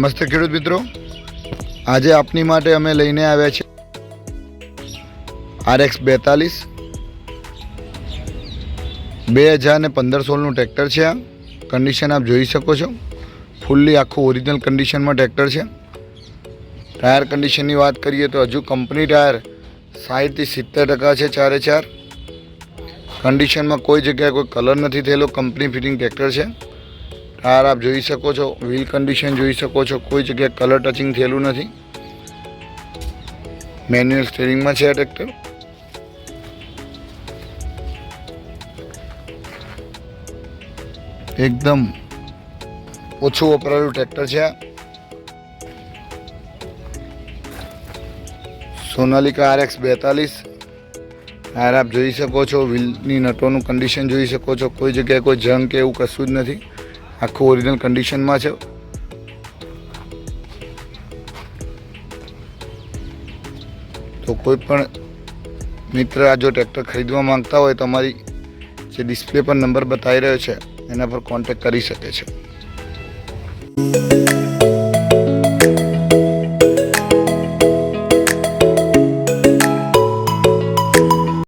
નમસ્તે ખેડૂત મિત્રો, આજે આપની માટે અમે લઈને આવ્યા છીએ RX 42 2015-16નું ટ્રેક્ટર છે। આ કન્ડિશન આપ જોઈ શકો છો, ફૂલ્લી આખું ઓરિજિનલ કન્ડિશનમાં ટ્રેક્ટર છે। ટાયર કન્ડિશનની વાત કરીએ તો હજુ કંપની ટાયર 60 થી 70% છે, ચારે ચાર કન્ડિશનમાં। કોઈ જગ્યાએ કોઈ કલર નથી થયેલો, કંપની ફિટિંગ ટ્રેક્ટર છે। ટાયર આપ જોઈ શકો છો, વ્હીલ કન્ડિશન જોઈ શકો છો, કોઈ જગ્યાએ કલર ટચિંગ થયેલું નથી। મેન્યુઅલ સ્ટીરિંગમાં છે આ ટ્રેક્ટર। એકદમ ઓછું વપરાયેલું ટ્રેક્ટર છે આ સોનાલિકા RX 42। ટાયર આપ જોઈ શકો છો, વ્હીલની નટોનું કન્ડિશન જોઈ શકો છો, કોઈ જગ્યાએ કોઈ જંગ કે એવું કશું જ નથી, આખું ઓરિજિનલ કન્ડિશનમાં છે। તો કોઈ પણ મિત્ર આ જો ટ્રેક્ટર ખરીદવા માંગતા હોય તો અમારી જે ડિસ્પ્લે પર નંબર બતાવી રહ્યો છે એના પર કોન્ટેક્ટ કરી શકે છે।